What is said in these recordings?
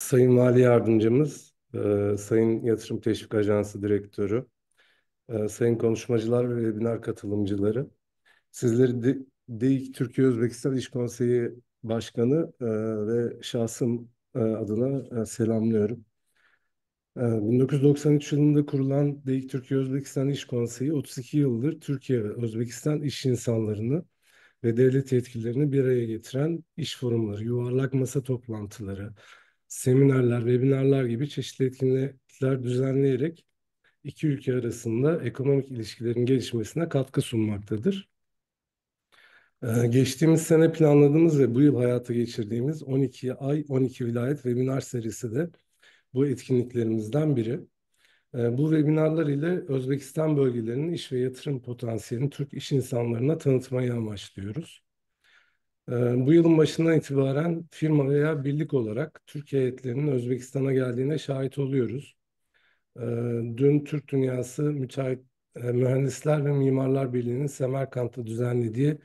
Sayın Mali Yardımcımız, Sayın Yatırım Teşvik Ajansı Direktörü, sayın konuşmacılar ve webinar katılımcıları, sizleri DİİK Türkiye Özbekistan İş Konseyi Başkanı ve şahsım adına selamlıyorum. 1993 yılında kurulan DİİK Türkiye Özbekistan İş Konseyi 32 yıldır Türkiye ve Özbekistan iş insanlarını ve devlet yetkililerini bir araya getiren iş forumları, yuvarlak masa toplantıları, seminerler, webinarlar gibi çeşitli etkinlikler düzenleyerek iki ülke arasında ekonomik ilişkilerin gelişmesine katkı sunmaktadır. Geçtiğimiz sene planladığımız ve bu yıl hayata geçirdiğimiz 12 ay 12 vilayet webinar serisi de bu etkinliklerimizden biri. Bu webinarlar ile Özbekistan bölgelerinin iş ve yatırım potansiyelini Türk iş insanlarına tanıtmayı amaçlıyoruz. Bu yılın başından itibaren firma veya birlik olarak Türkiye heyetlerinin Özbekistan'a geldiğine şahit oluyoruz. Ee, Dün Türk Dünyası Mühendisler ve Mimarlar Birliği'nin Semerkant'ta düzenlediği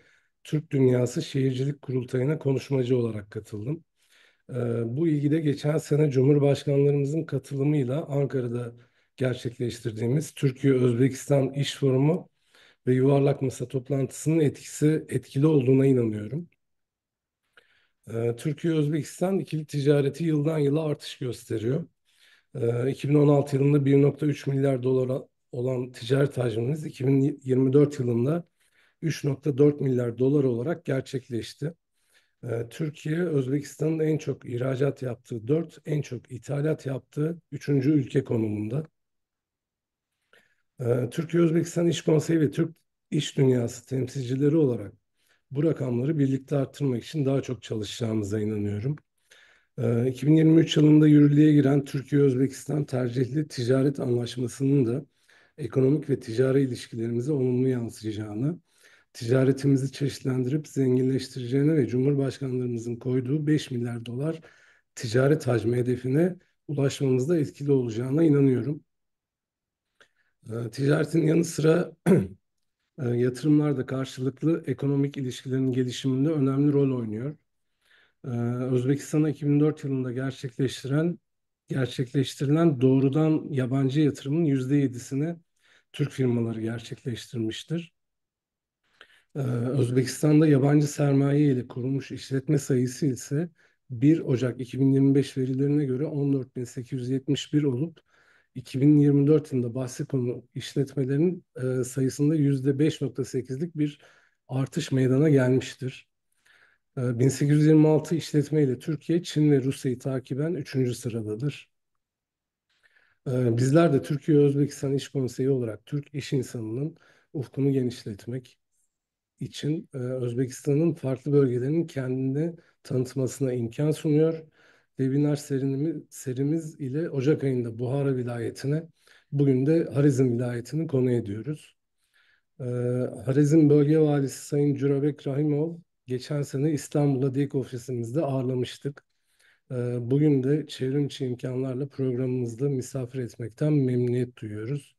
Türk Dünyası Şehircilik Kurultayı'na konuşmacı olarak katıldım. Bu ilgide geçen sene Cumhurbaşkanlarımızın katılımıyla Ankara'da gerçekleştirdiğimiz Türkiye-Özbekistan İş Forumu ve Yuvarlak Masa toplantısının etkili olduğuna inanıyorum. Türkiye-Özbekistan ikili ticareti yıldan yıla artış gösteriyor. 2016 yılında 1,3 milyar dolar olan ticaret hacmimiz 2024 yılında 3,4 milyar dolar olarak gerçekleşti. Türkiye, Özbekistan'ın en çok ihracat yaptığı 4, en çok ithalat yaptığı 3. ülke konumunda. Türkiye-Özbekistan İş Konseyi ve Türk İş Dünyası temsilcileri olarak bu rakamları birlikte arttırmak için daha çok çalışacağımıza inanıyorum. 2023 yılında yürürlüğe giren Türkiye-Özbekistan tercihli ticaret anlaşmasının da ekonomik ve ticari ilişkilerimize olumlu yansıyacağını, ticaretimizi çeşitlendirip zenginleştireceğine ve Cumhurbaşkanlarımızın koyduğu 5 milyar dolar ticaret hacmi hedefine ulaşmamızda etkili olacağına inanıyorum. Ticaretin yanı sıra yatırımlar da karşılıklı ekonomik ilişkilerin gelişiminde önemli rol oynuyor. Ee, Özbekistan'a 2004 yılında gerçekleştirilen doğrudan yabancı yatırımın %7'sini Türk firmaları gerçekleştirmiştir. Özbekistan'da yabancı sermaye ile kurulmuş işletme sayısı ise 1 Ocak 2025 verilerine göre 14.871 olup 2024 yılında bahsi konu işletmelerin sayısında %5,8'lik bir artış meydana gelmiştir. 1826 işletme ile Türkiye, Çin ve Rusya'yı takiben 3. sıradadır. Bizler de Türkiye-Özbekistan İş Konseyi olarak Türk iş insanının ufkunu genişletmek için Özbekistan'ın farklı bölgelerinin kendini tanıtmasına imkan sunuyor. Webinar serimiz ile Ocak ayında Buhara vilayetine, bugün de Harizm vilayetini konu ediyoruz. Ee, Harizm Bölge Valisi Sayın Cürabek Rahimov geçen sene İstanbul'da DİK ofisimizde ağırlamıştık. Bugün de çevrimçi imkanlarla programımızda misafir etmekten memnuniyet duyuyoruz.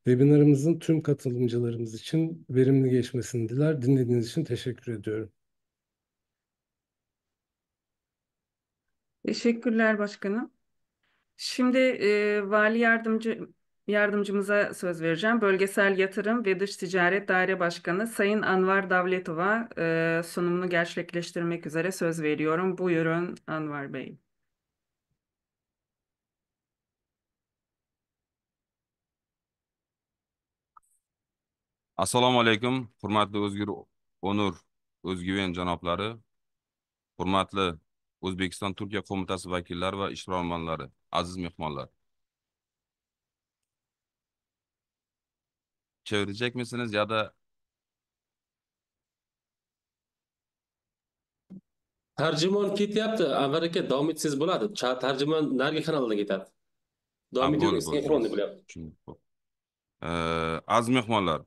Webinarımızın tüm katılımcılarımız için verimli geçmesini diler. Dinlediğiniz için teşekkür ediyorum. Teşekkürler başkanım. Şimdi yardımcımıza söz vereceğim. Bölgesel Yatırım ve Dış Ticaret Daire Başkanı Sayın Anvar Davletova sunumunu gerçekleştirmek üzere söz veriyorum. Buyurun Anvar Bey. Assalomu alaykum, hurmatli Onur O'zguven janoblari, hurmatli O'zbekiston Turkiya qo'mitasi vakillari va ishbilarmonlari, aziz mehmonlar. Çevirecek misiniz ya da Tarjimon ketyapti. Anvar aka, davom etsangiz bo'ladi. Tarjimon narigi kanalda ketadi. Davom etavering, bo'ldi. sinxronni bo'lyapti. Tushundim. Aziz mehmonlar,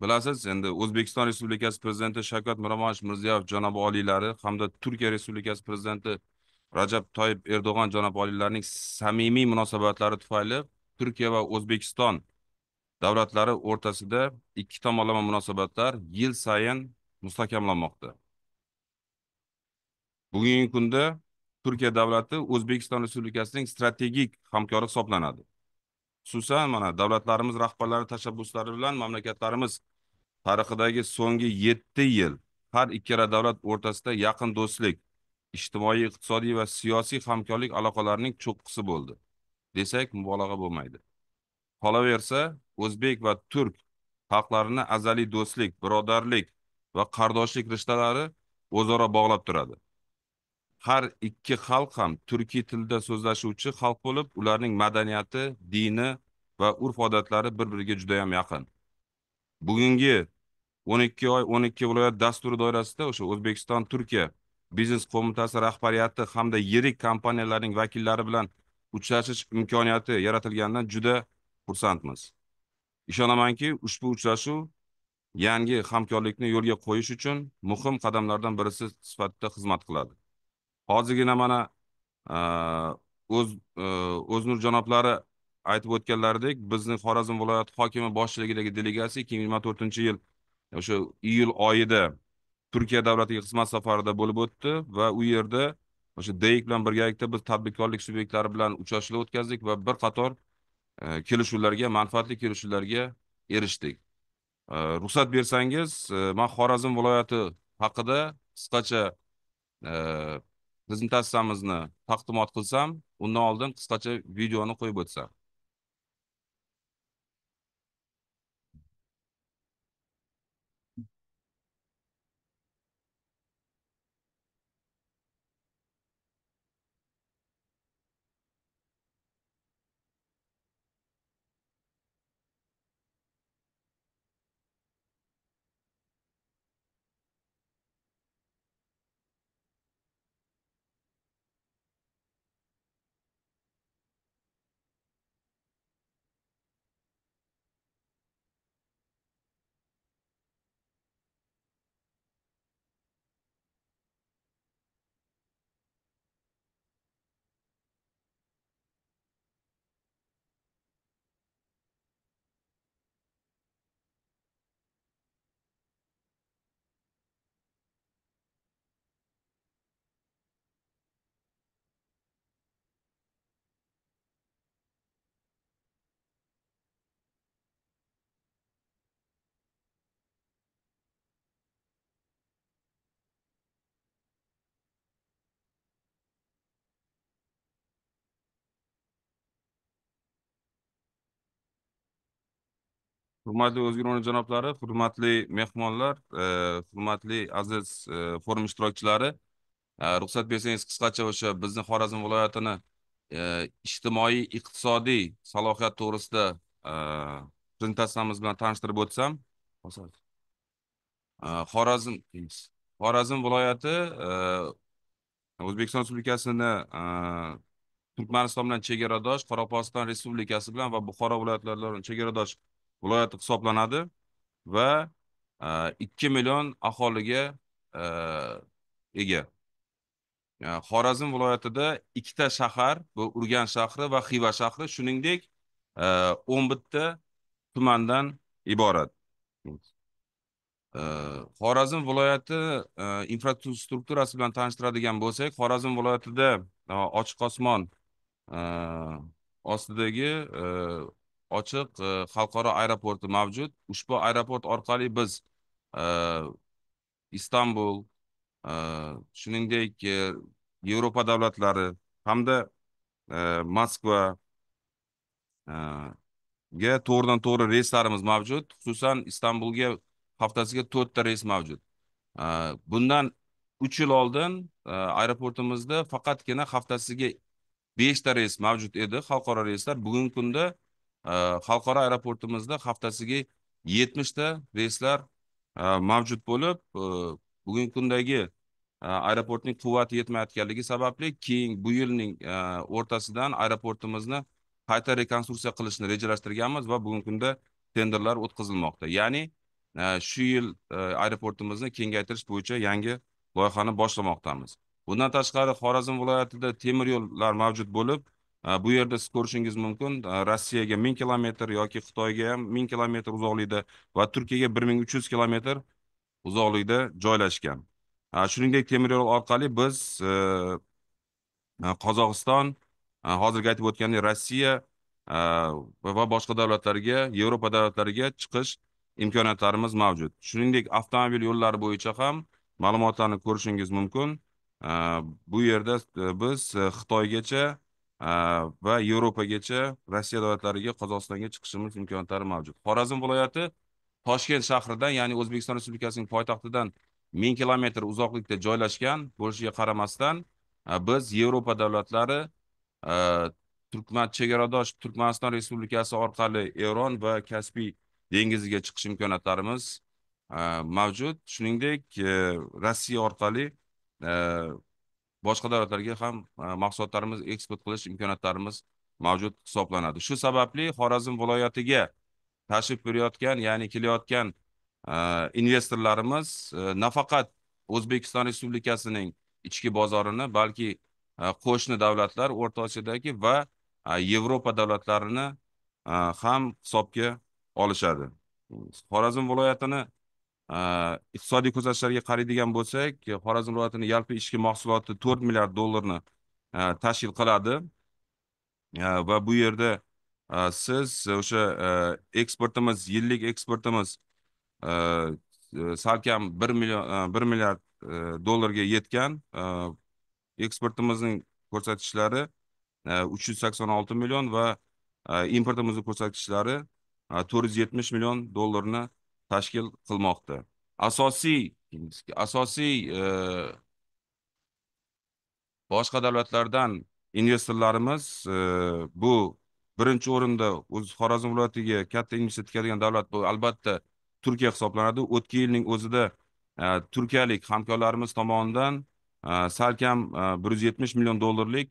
bilasiz, endi O'zbekiston Respublikasi Prezidenti Shavkat Miromonovich Mirziyoyev janobi oliylari hamda Turkiya Respublikasi Prezidenti Rajab Toyyib Erdo'g'on janobi oliylarining samimiy munosabatlari tufayli Turkiya va O'zbekiston davlatlari o'rtasida ikki tomonlama munosabatlar yil sayin mustahkamlanmoqda. Bugungi kunda Turkiya davlati O'zbekiston Respublikasining strategik hamkori hisoblanadi. Xususan, mana davlatlarimiz rahbarlari tashabbuslari bilan mamlakatlarimiz tarixidagi so'nggi 7 yil har ikkala davlat o'rtasida yaqin do'stlik, ijtimoiy, iqtisodiy va siyosiy hamkorlik aloqalarining cho'qqisi bo'ldi, desak mubolag'a bo'lmaydi. Qolaversa, o'zbek va turk xalqlarini azaliy do'stlik, birodarlik va qardoshlik rishtalari o'zaro bog'lab turadi. Har ikki xalq ham turkiy tilda so'zlashuvchi xalq bo'lib, ularning madaniyati, dini va urf-odatlari bir-biriga juda ham yaqin. Bugungi 12 oy 12 viloyat dasturi doirasida o'sha O'zbekiston Turkiya biznes qo'mitasi rahbariyati hamda yirik kompaniyalarning vakillari bilan uchrashish imkoniyati yaratilganidan juda xursandmiz. Ishonamanki, ushbu uchrashuv yangi hamkorlikni yo'lga qo'yish uchun muhim qadamlardan birisi sifatida xizmat qiladi. Hozirgina mana O'znur janoblari aytib o'tganlaridek, bizning Xorazm viloyati hokimi boshchiligidagi delegatsiya 2024-yil o'sha iyul oyida Turkiya davlatiga xizmat safarida bo'lib o'tdi va u yerda o'sha DEIK bilan birgalikda biz tadbirkorlik subyektlari bilan uchrashuvlar o'tkazdik va bir qator kelishuvlarga, manfaatli kelishuvlarga erishdik. Ruxsat bersangiz, men Xorazm viloyati haqida qisqacha prezentatsiyamizni taqdimot qilsam, undan oldin qisqacha videoni qo'yib o'tsam. Hurmatli O'zgirona janoblari, hurmatli mehmonlar, hurmatli aziz forum ishtirokchilari, ruxsat bersangiz qisqacha o'sha bizni Xorazm viloyatini ijtimoiy, iqtisodiy salohiyat to'g'risida prezentatsiyamiz bilan tanishtirib o'tsam. Xorazm viloyati O'zbekiston Respublikasini Turkmaniston bilan chegaradosh, Qoraqalpog'iston Respublikasi bilan va Buxoro viloyatlari bilan chegaradosh viloyat hisoblanadi va 2 million aholiga ega. Xorazm viloyatida ikkita shahar, bu Urganch shahri va Xiva shahri, shuningdek 11 ta tumandan iborat. Xorazm viloyati infrastrukturasi bilan tanishtiradigan bo'lsak, Xorazm viloyatida ochiq osmon ostidagi ochiq xalqaro aeroporti mavjud. Ushbu aeroport orqali biz Istanbul, shuningdek Yevropa davlatlari hamda Moskva ga to'g'ridan to'g'ri reyslarimiz mavjud. Xususan Istanbulga haftasiga 4 ta reys mavjud. Bundan 3 yil oldin aeroportimizda faqatgina haftasiga 5 ta reys mavjud edi, xalqaro reyslar. Bugungi kunda xalqaro aeroportimizda haftasiga 70 ta reyslar mavjud bo'lib, bugungi kundagi aeroportning quvvati yetmayotganligi sababli keyin bu yilning o'rtasidan aeroportimizni qayta rekonstruksiya qilishni rejalashtirganmiz va bugungi kunda tenderlar o'tkazilmoqda. Ya'ni shu yil aeroportimizni kengaytirish bo'yicha yangi loyihani boshlamoqdamiz. Bundan tashqari Xorazm viloyatida temir yo'llar mavjud bo'lib, bu yerda siz ko'rishingiz mumkin, Rossiyaga 1000 kilometr yoki Xitoyga ham 1000 kilometr uzoqlikda va Turkiyaga 1300 kilometr uzoqlikda joylashgan. Shuningdek, temir yo'l orqali biz Qozog'iston, hozirgi aytib o'tgandek Rossiya va boshqa davlatlarga, Yevropa davlatlariga chiqish imkoniyatlarimiz mavjud. Shuningdek, avtomobil yo'llari bo'yicha ham ma'lumotlarni ko'rishingiz mumkin. Bu yerda biz Xitoygacha va Yevropagacha, Rossiya davlatlariga, Qozog'istonga chiqishimiz imkoniyatlari mavjud. Xorazm viloyati Toshkent shahridan, ya'ni O'zbekiston Respublikasining poytaxtidan 1000 kilometr uzoqlikda joylashgan bo'lishiga qaramasdan, biz Yevropa davlatlari, chegaradosh Turkmaniston Respublikasi orqali Eron va Kaspiy dengiziga chiqish imkoniyatlarimiz mavjud. Shuningdek, Rossiya orqali boshqa davlatlarga ham mahsulotlarimiz eksport qilish imkoniyatlarimiz mavjud hisoblanadi. Shu sababli Xorazm viloyatiga tashrif buyurayotgan, ya'ni kelayotgan investorlarimiz nafaqat O'zbekiston Respublikasining ichki bozorini, balki qo'shni davlatlar, O'rta Osiyodagi va Yevropa davlatlarini ham hisobga olishadi. Xorazm viloyatini iqtisodiy ko'rsatkichlarga qaraydigan bo'lsak, Xorazm viloyatining yalpi ichki mahsuloti 4 milliard dollarni tashkil qiladi. Va bu yerda siz o'sha eksportimiz, yillik eksportimiz salkam 1 milliard dollarga yetgan. Eksportimizning ko'rsatkichlari 386 million va importimizning ko'rsatkichlari 470 million dollarni tashkil qilmoqda. Asosiy boshqa davlatlardan investorlarimiz bu birinchi o'rinda o'z Xorazm viloyatiga katta investitsiya tikadigan davlat bu albatta Turkiya hisoblanadi. O'tgan yilning o'zida turkiyalik hamkorlarimiz tomonidan salkam 170 million dollarlik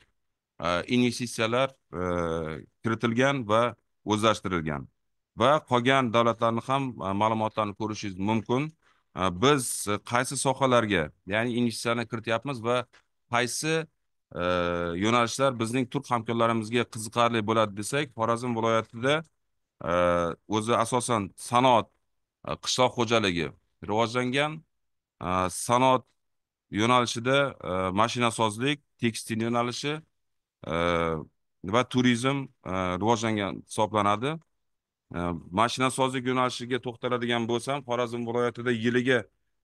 investitsiyalar kiritilgan va o'zlashtirilgan. Va qolgan davlatlarni ham ma'lumotlarni ko'rishingiz mumkin. Biz qaysi sohalarga, ya'ni investitsiyani kirityapmiz va qaysi yo'nalishlar bizning turk hamkorlarimizga qiziqarli bo'ladi desak, Xorazm viloyatida o'zi asosan sanoat, qishloq xo'jaligi rivojlangan, sanoat yo'nalishida mashinasozlik, tekstil yo'nalishi va turizm rivojlangan hisoblanadi. Mashinasozlik yo'nalishiga to'xtaladigan bo'lsam, Xorazm viloyatida yiliga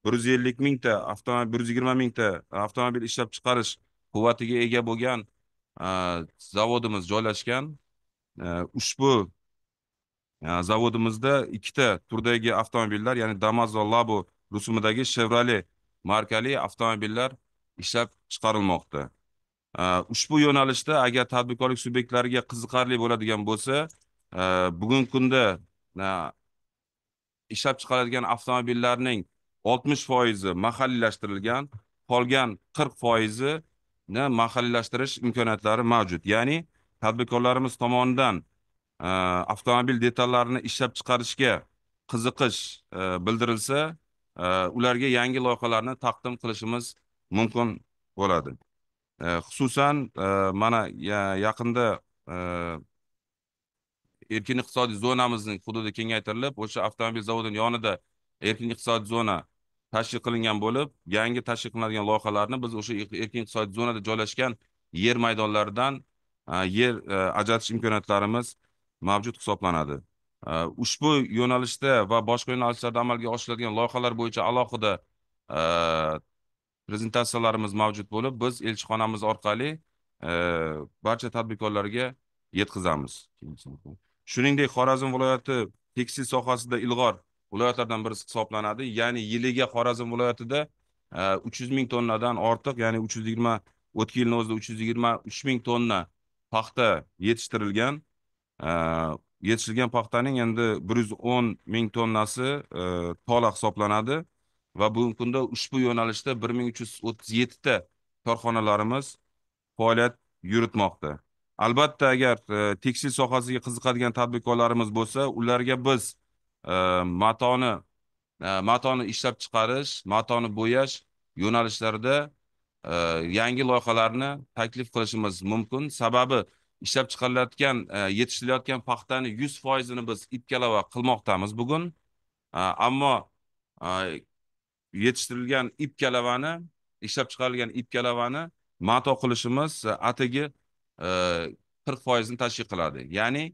150 mingta avtomobil, 120 mingta avtomobil ishlab chiqarish quvvatiga ega bo'lgan zavodimiz joylashgan. Ushbu zavodimizda ikkita turdagi avtomobillar, ya'ni Damas va Labo rusumidagi Chevrolet markali avtomobillar ishlab chiqarilmoqda. Ushbu yo'nalishda agar tadbirkorlik subyektlariga qiziqarli bo'ladigan bo'lsa, bugungi kunda ishlab chiqariladigan avtomobillarning 60% mahalliylashtirilgan, qolgan 40%ni mahalliylashtirish imkoniyatlari mavjud. Ya'ni tadbirkorlarimiz tomonidan avtomobil detallarini ishlab chiqarishga qiziqish bildirilsa, ularga yangi loyihalarni taqdim qilishimiz mumkin bo'ladi. Xususan mana yaqinda erkin iqtisodiy zonamizning hududi kengaytirilib, o'sha avtomobil zavodining yonida erkin iqtisodiy zona tashkil qilingan bo'lib, yangi tashkil qilinadigan loyihalarni biz o'sha erkin iqtisodiy zonada joylashgan yer maydonlaridan yer ajratish imkoniyatlarimiz mavjud hisoblanadi. Ushbu yo'nalishda va boshqa yo'nalishlarda amalga oshiriladigan loyihalar bo'yicha alohida prezentatsiyalarimiz mavjud bo'lib, biz elchixonamiz orqali barcha tadbirkorlarga yetkazamiz. Shuningdek, Xorazm viloyati tekstil sohasida ilg'or viloyatlardan birisi hisoblanadi. Ya'ni yiliga Xorazm viloyatida 300 ming tonnadan ortiq, ya'ni 320, o'tgan yilning o'zida 323 ming tonna paxta yetishtirilgan. Yetishtirilgan paxtaning endi 110 ming tonnasi tola hisoblanadi va bugungi kunda ushbu yo'nalishda 1337 ta korxonalarimiz faoliyat yuritmoqda. Albatta, agar tekstil sohasiga qiziqadigan tadbirkorlarimiz bo'lsa, ularga biz matoni ishlab chiqarish, matoni bo'yash yo'nalishlarida yangi loyihalarni taklif qilishimiz mumkin. Sababi ishlab chiqarilayotgan, yetishtirilayotgan paxtani 100%ni biz ip-kalava qilmoqdamiz bugun. Ammo yetishtirilgan ip-kalavani, ishlab chiqarilgan ip-kalavani mato qilishimiz atigi 40% tashkil qiladi. Ya'ni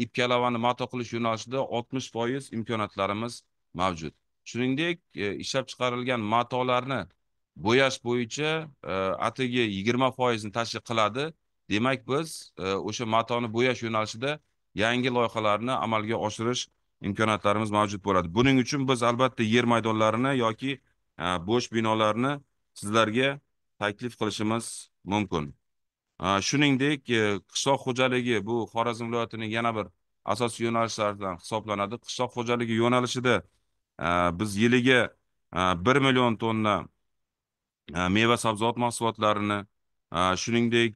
ip-kalavani mato qilish yo'nalishida 60% imkoniyatlarimiz mavjud. Shuningdek, ishlab chiqarilgan matolarni bo'yash bo'yicha atigi 20% ni tashkil qiladi. Demak, biz o'sha matoni bo'yash yo'nalishida yangi loyihalarni amalga oshirish imkoniyatlarimiz mavjud bo'ladi. Buning uchun biz albatta yer maydonlarini yoki bo'sh binolarni sizlarga taklif qilishimiz mumkin. Shuningdek, qishloq xo'jaligi bu Xorazm viloyatining yana bir asosiy yo'nalishlaridan hisoblanadi. Qishloq xo'jaligi yo'nalishida biz yiliga 1 million tonna meva sabzavot mahsulotlarini, shuningdek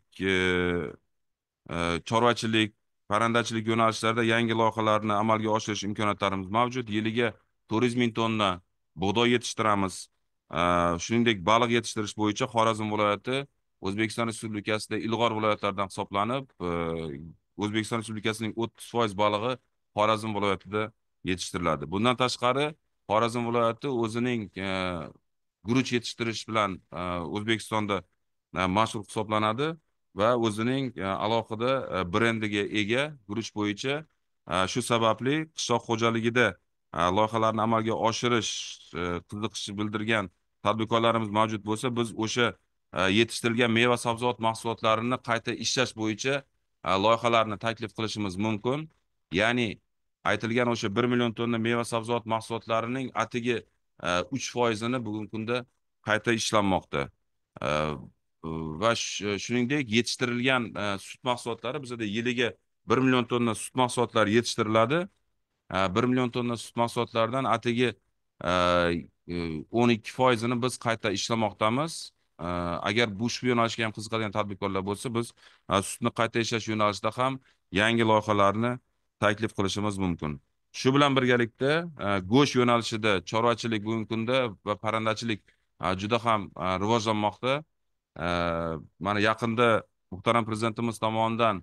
chorvachilik, parrandachilik yo'nalishlarida yangi loyihalarni amalga oshirish imkoniyatlarimiz mavjud. Yiliga 400 ming tonna bug'doy yetishtiramiz. Shuningdek, baliq yetishtirish bo'yicha Xorazm viloyati O'zbekiston Respublikasida ilg'or viloyatlardan hisoblanib, O'zbekiston Respublikasining 30% balig'i Xorazm viloyatida yetishtiriladi. Bundan tashqari, Xorazm viloyati o'zining guruch yetishtirish bilan O'zbekistonda mashhur hisoblanadi va o'zining alohida brendiga ega guruch bo'yicha. Shu sababli qishloq xo'jaligida loyihalarni amalga oshirish qiziqish bildirgan tadbirkorlarimiz mavjud bo'lsa, biz o'sha yetishtirilgan meva sabzavot mahsulotlarini qayta ishlash bo'yicha loyihalarni taklif qilishimiz mumkin. Ya'ni aytilgan o'sha 1 million tonna meva sabzavot mahsulotlarining atigi 3% ni bugungi kunda qayta ishlanmoqda. Va shuningdek yetishtirilgan sut mahsulotlari bizda yiliga 1 million tonna sut mahsulotlari yetishtiriladi. 1 million tonna sut mahsulotlaridan atigi 12% ni biz qayta ishlamoqdamiz. Agar bu ushbu yo'nalishga ham qiziqadigan tadbirkorlar bo'lsa, biz sutni qayta ishlash yo'nalishida ham yangi loyihalarni taklif qilishimiz mumkin. Shu bilan birgalikda go'sht yo'nalishida chorvachilik bugungi kunda va parrandachilik juda ham rivojlanmoqda. Mana yaqinda muhtaram prezidentimiz tomonidan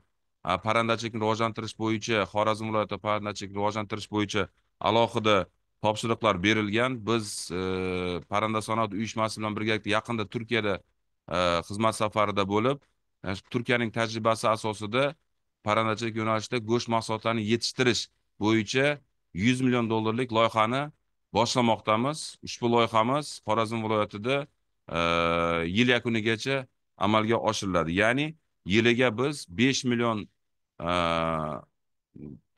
parrandachilikni rivojlantirish bo'yicha, Xorazm viloyati parrandachilikni rivojlantirish bo'yicha alohida topshiriqlar berilgan. Biz parranda sanoat uyushmasi bilan birgalikda yaqinda Turkiyada xizmat safarida bo'lib, Turkiyaning tajribasi asosida parrandachilik yo'nalishida go'sht mahsulotlarini yetishtirish bo'yicha 100 million dollarlik loyihani boshlamoqdamiz. Ushbu loyihamiz Xorazm viloyatida yil yakunigacha amalga oshiriladi. Ya'ni yiliga biz 5 million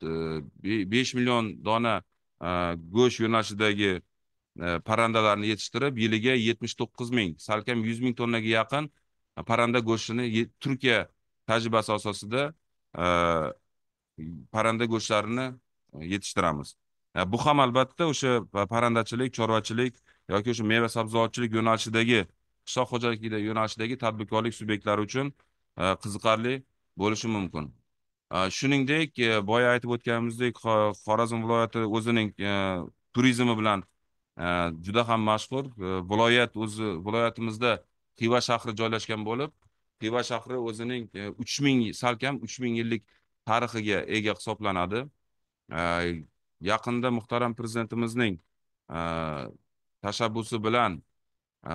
5 million dona go'sht yo'nalishidagi parrandalarni yetishtirib, yiliga 79 ming, salkam 100 ming tonnaga yaqin parranda go'shtini Turkiya tajribasi asosida parranda go'shtlarini yetishtiramiz. Bu ham albatta o'sha parrandachilik, chorvachilik yoki o'sha meva sabzavotchilik yo'nalishidagi qishloq xo'jaligida yo'nalishidagi tadbirkorlik subyektlari uchun qiziqarli bo'lishi mumkin. Shuningdek, boya aytib o'tganimizdek, Xorazm viloyati o'zining turizmi bilan juda ham mashhur. Viloyatimizda Xiva shahri joylashgan bo'lib, Xiva shahri o'zining 3000 yillik tarixiga ega hisoblanadi. Yaqinda muhtaram prezidentimizning tashabbusi bilan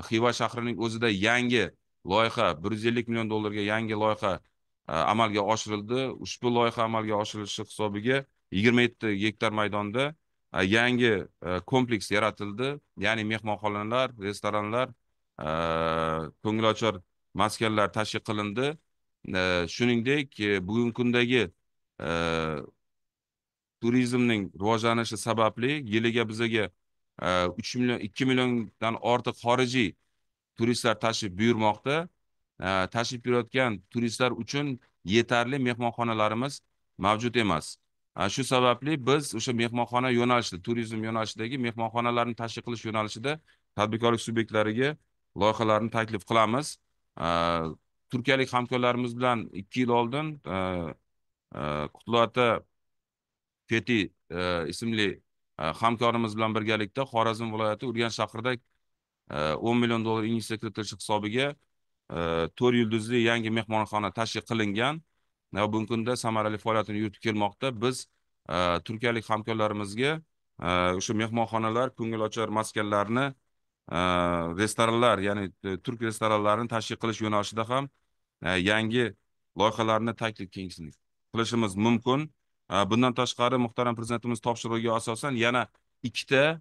Xiva shahrining o'zida yangi loyiha, 150 million dollarga yangi loyiha amalga oshirildi. Ushbu loyiha amalga oshirilishi hisobiga 27 gektar maydonda yangi kompleks yaratildi. Ya'ni mehmonxonalar, restoranlar, ko'ngilochar maskanlar tashkil qilindi. Shuningdek, bugungi kundagi turizmning rivojlanishi sababli yiliga bizaga 2 milliondan ortiq xorijiy turistlar tashrif buyurmoqda. Tashrif buyurayotgan turistlar uchun yetarli mehmonxonalarimiz mavjud emas. Shu sababli biz o'sha mehmonxona yo'nalishida, turizm yo'nalishidagi mehmonxonalarni tashkil qilish yo'nalishida tadbirkorlik subyektlariga loyihalarni taklif qilamiz. Turkiyalik hamkorlarimiz bilan 2 yil oldin Qutlug' Feti ismli hamkorimiz bilan birgalikda Xorazm viloyati Urganch shahrida 10 million dollar investitsiya kiritish hisobiga 4 yulduzli yangi mehmonxona tashkil qilingan va bugungi kunda samarali faoliyatini yuritib kelmoqda. Biz turkiyalik hamkorlarimizga o'sha mehmonxonalar, ko'ngilochar maskanlarni restoranlar, ya'ni turk restoranlarini tashkil qilish yo'nalishida ham yangi loyihalarni taklif qilishimiz mumkin. Bundan tashqari muhtaram prezidentimiz topshirig'iga asosan yana ikkita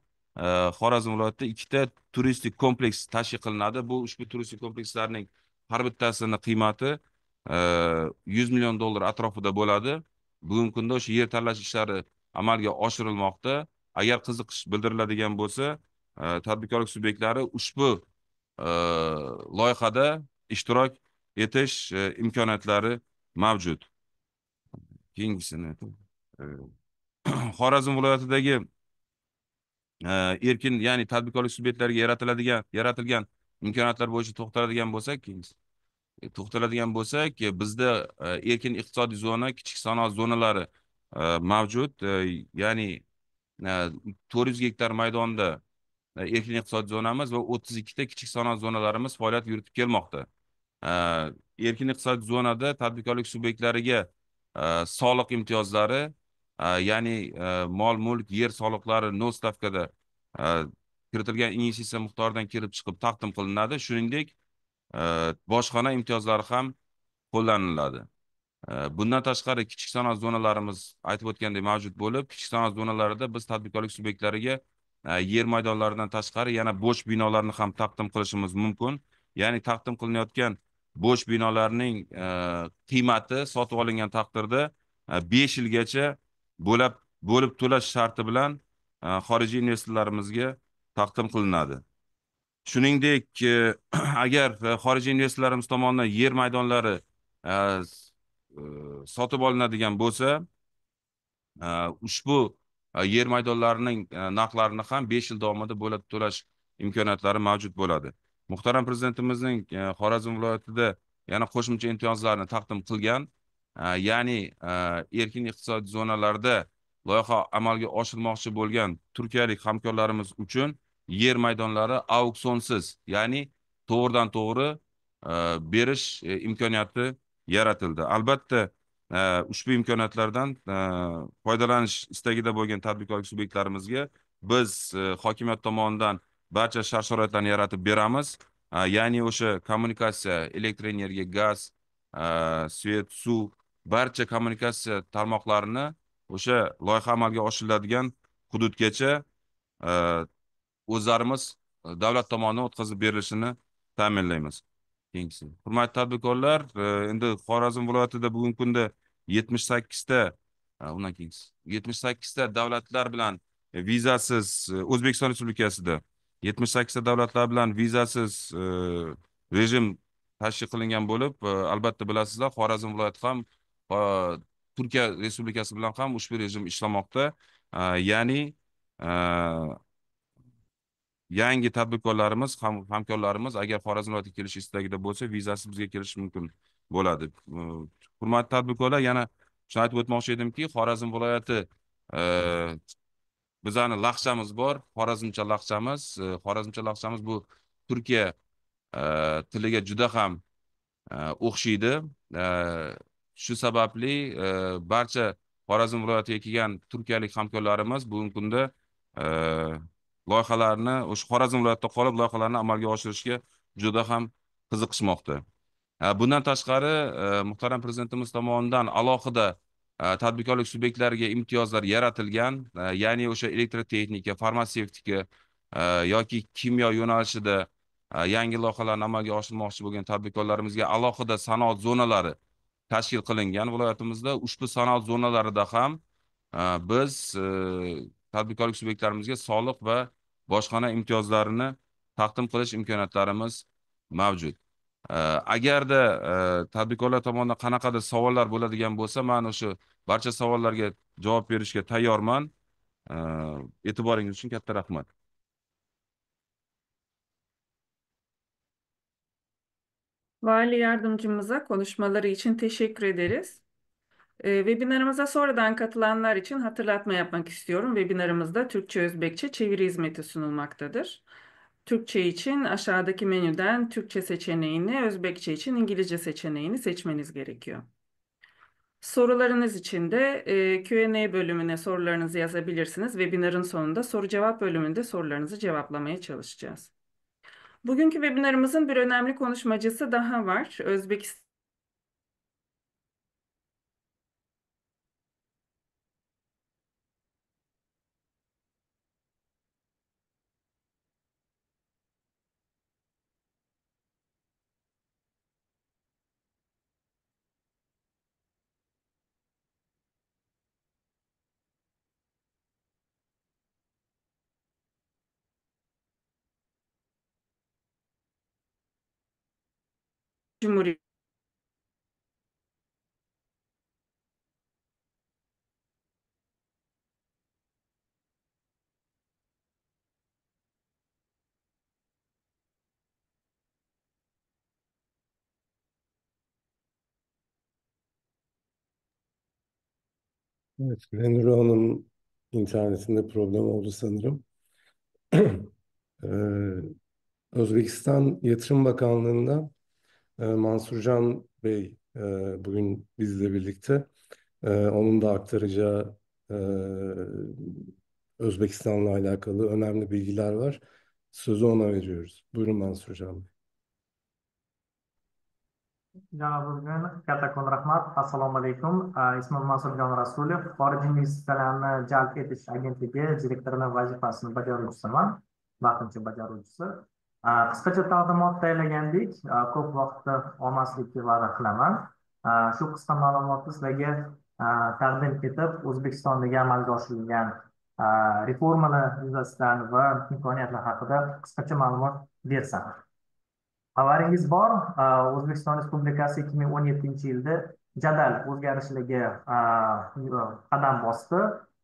Xorazm viloyatida ikkita turistik kompleks tashkil qilinadi. Bu ushbu turistik komplekslarning har bittasini qiymati $100 million atrofida bo'ladi. Bugungi kunda o'sha yer tanlash ishlari amalga oshirilmoqda. Agar qiziqish bildiriladigan bo'lsa, tadbirkorlik subyektlari ushbu loyihada ishtirok etish imkoniyatlari mavjud. Keyingisini Xorazm viloyatidagi erkin, ya'ni tadbirkorlik subyektlariga yaratilgan imkoniyatlar bo'yicha to'xtaladigan bo'lsak, bizda erkin iqtisodiy zona, kichik sanoat zonalari mavjud. Ya'ni 400 gektar maydonda erkin iqtisodiy zonamiz va 32 ta kichik sanoat zonalarimiz faoliyat yuritib kelmoqda. Erkin iqtisodiy zonada tadbirkorlik subyektlariga soliq imtiyozlari, ya'ni mol mulk, yer soliqlari nol stavkada kiritilgan investitsiya miqdoridan kelib chiqib taqdim qilinadi. Shuningdek, bojxona imtiyozlari ham qo'llaniladi. Bundan tashqari kichik sanoat zonalarimiz aytib o'tgandek mavjud bo'lib, kichik sanoat zonalarida biz tadbirkorlik subyektlariga yer maydonlaridan tashqari yana bo'sh binolarni ham taqdim qilishimiz mumkin. Ya'ni taqdim qilinayotgan bo'sh binolarning qiymati sotib olingan taqdirda 5 yilgacha bo'lib to'lash sharti bilan xorijiy investorlarimizga taqdim qilinadi. Shuningdek, agar xorijiy investorlarimiz tomonidan yer maydonlari sotib olinadigan bo'lsa, ushbu yer maydonlarining narxlarini ham 5 yil davomida bo'lib to'lash imkoniyatlari mavjud bo'ladi. Muhtaram prezidentimizning Xorazm viloyatida yana qo'shimcha imtiyozlarni taqdim qilgan, ya'ni erkin iqtisodiy zonalarda loyiha amalga oshirmoqchi bo'lgan turkiyalik hamkorlarimiz uchun yer maydonlari auksionsiz, ya'ni to'g'ridan to'g'ri berish imkoniyati yaratildi. Albatta, ushbu imkoniyatlardan foydalanish istagida bo'lgan tadbirkorlik subyektlarimizga biz hokimiyat tomonidan barcha shart-sharoitlarni yaratib beramiz. Ya'ni o'sha kommunikatsiya, elektr energiya, gaz, svet, suv, barcha kommunikatsiya tarmoqlarini o'sha loyiha amalga oshiriladigan hududgacha o'zlarimiz davlat tomonidan o'tkazib berilishini ta'minlaymiz. Keyingisi. Hurmatli tadbirkorlar, endi Xorazm viloyatida bugungi kunda 78 ta, undan keyingisi 78 ta davlatlar bilan vizasiz, O'zbekiston Respublikasida 78 ta davlatlar bilan vizasiz rejim tashkil qilingan bo'lib, albatta bilasizlar, Xorazm viloyati ham Turkiya Respublikasi bilan ham ushbu rejim ishlamoqda. Ya'ni yangi tadbirkorlarimiz, hamkorlarimiz agar Xorazm viloyatiga kelish istagida bo'lsa, vizasiz bizga kelish mumkin bo'ladi. Hurmatli tadbirkorlar, yana shuni aytib o'tmoqchi edimki, Xorazm viloyati bizani laqchamiz bor, xorazmcha laqchamiz. Xorazmcha laqchamiz bu Turkiya tiliga juda ham o'xshaydi. Shu sababli barcha Xorazm viloyatiga kelgan turkiyalik hamkorlarimiz bugungi kunda loyihalarni o'sha Xorazm viloyatida qolib loyihalarni amalga oshirishga juda ham qiziqishmoqda. Bundan tashqari, muhtaram prezidentimiz tomonidan alohida tadbirkorlik subyektlariga imtiyozlar yaratilgan, ya'ni o'sha elektrotexnika, farmatsevtika yoki kimyo yo'nalishida yangi loyihalarni amalga oshirmoqchi bo'lgan tadbirkorlarimizga alohida sanoat zonalari tashkil qilingan viloyatimizda. Ushbu sanoat zonalarida ham biz tadbirkorlik subyektlarimizga soliq va bojxona imtiyozlarini taqdim qilish imkoniyatlarimiz mavjud. Agarda tadbirkorlar tomonidan qanaqadir savollar bo'ladigan bo'lsa, men o'sha barcha savollarga javob berishga tayyorman. E'tiboringiz uchun katta rahmat. Vali yardımcımıza konuşmaları için teşekkür ederiz. Webinarımıza sonradan katılanlar için hatırlatma yapmak istiyorum. Webinarımızda Türkçe-Özbekçe çeviri hizmeti sunulmaktadır. Türkçe için aşağıdaki menüden Türkçe seçeneğini, Özbekçe için İngilizce seçeneğini seçmeniz gerekiyor. Sorularınız için de Q&A bölümüne sorularınızı yazabilirsiniz. Webinarın sonunda soru cevap bölümünde sorularınızı cevaplamaya çalışacağız. Bugünkü webinarımızın bir önemli konuşmacısı daha var. Özbekistan Cumhuriyeti. Evet, Glenn Hanım internetinde problem oldu sanırım. Ee, Özbekistan Yatırım Bakanlığı'nda Mansur Can Bey bugün bizle birlikte. Onun da aktaracağı Özbekistan'la alakalı önemli bilgiler var. Sözü ona veriyoruz. Buyurun Mansur Can Bey. Janob Urgan, kattakon rahmat. Assalomu alaykum. Ismim Mansurjon Rasulov. Xorijiy investitsiyalarni jalb etish agentligi direktorining vazifasini bajaruvchisiman, vaqtincha bajaruvchisi. Qisqacha taqdimot tayyorlagandik. Ko'p vaqtni olmaslikka va'da qilaman. Shu qisqa ma'lumotni sizlarga taqdim etib, O'zbekistondagi amalga oshirilgan reformalar yuzasidan va imkoniyatlar haqida qisqacha ma'lumot bersam. Xabaringiz bor, O'zbekiston Respublikasi 2017 yilda jadal o'zgarishlarga qadam bosdi.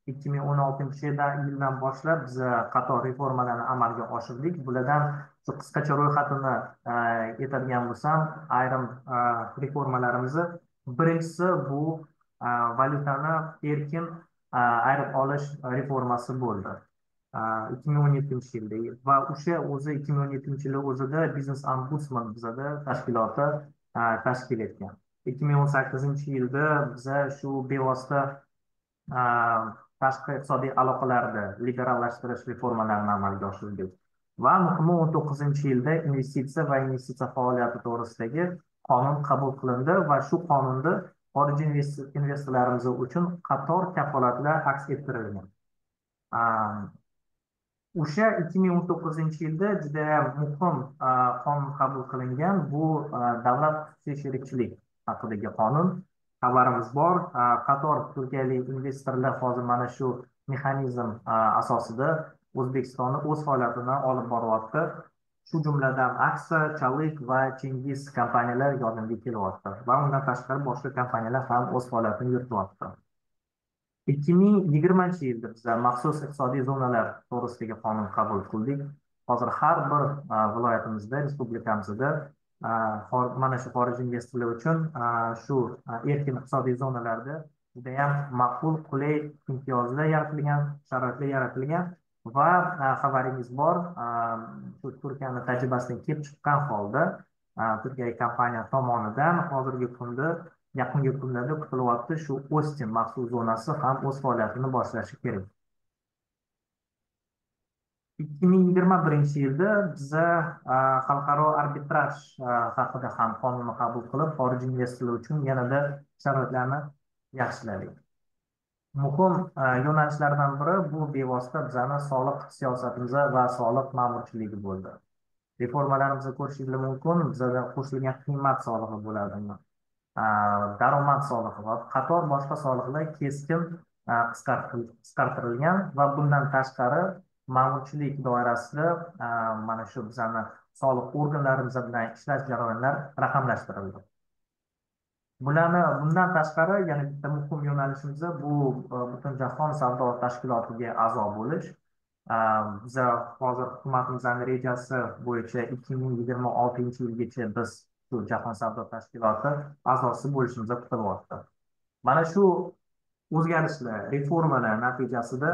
2016 yildan boshlab biz qator reformalarni amalga oshirdik. Bulardan shu qisqacha ro'yxatini aytadigan bo'lsam, ayrim reformalarimiz birinchisi bu valyutani erkin ayirib olish reformasi bo'ldi. 2017 yilda va o'sha o'zi 2017 yili o'zida biznes ombudsman bizada tashkiloti tashkil etgan. 2018 yilda biza shu bevosita tashqi iqtisodiy aloqalarni liberallashtirish reformalarini amalga oshirdik. Va muhimi 19 yilda investitsiya va investitsiya faoliyati to'g'risidagi qonun qabul qilindi va shu qonunda xorijiy investorlarimiz uchun qator kafolatlar aks ettirilgan. O'sha 2019 yilda juda muhim qonun qabul qilingan. Bu davlat xususiy sherikchilik haqidagi qonun. Xabarimiz bor. Qator turkiyalik investorlar hozir mana shu mexanizm asosida O'zbekistonni o'z faoliyatini olib boryapti. Shu jumladan Aksa, Chalik va Chingiz kompaniyalar yordamga kelyapti va undan tashqari boshqa kompaniyalar ham o'z faoliyatini yurityapti. 2020 yilda biz maxsus iqtisodiy zonalar to'g'risidagi qonun qabul qildik. Hozir har bir viloyatimizda, respublikamizda mana shu xorijiy investorlar uchun shu erkin iqtisodiy zonalarda judayam maqbul, qulay imtiyozlar yaratilgan, sharoitlar yaratilgan va xabaringiz bor, shu Turkiyani tajribasidan kelib chiqqan holda Turkiyalik kompaniya tomonidan hozirgi kunda yaqingi kunlarda kutilyapti shu Ostin maxsus zonasi ham o'z faoliyatini boshlashi kerak. 2021 yilda biza xalqaro arbitraj haqida ham qonunni qabul qilib, xorijiy investorlar uchun yanada sharoitlarni yaxshiladik. Muhim yo'nalishlardan biri bu bevosita bizani soliq siyosatimiz va soliq ma'murchiligi bo'ldi. Reformalarimizni ko'rishingiz mumkin, bizada qo'shilgan qiymat solig'i bo'ladi. Daromad solig'i va qator boshqa soliqlar keskin qisqartirilgan va bundan tashqari ma'murchilik doirasida mana shu bizani soliq organlarimiz bilan ishlash jarayonlar raqamlashtirildi. Bundan tashqari yana bitta muhim yo'nalishimiz bu Butunjahon savdo tashkilotiga a'zo bo'lish. Biza hozir hukumatimizning rejasi bo'yicha 2026 yilgacha biz shu Jahon savdo tashkiloti a'zosi bo'lishimiz kutilyapti. Mana shu o'zgarishlar, reformalar natijasida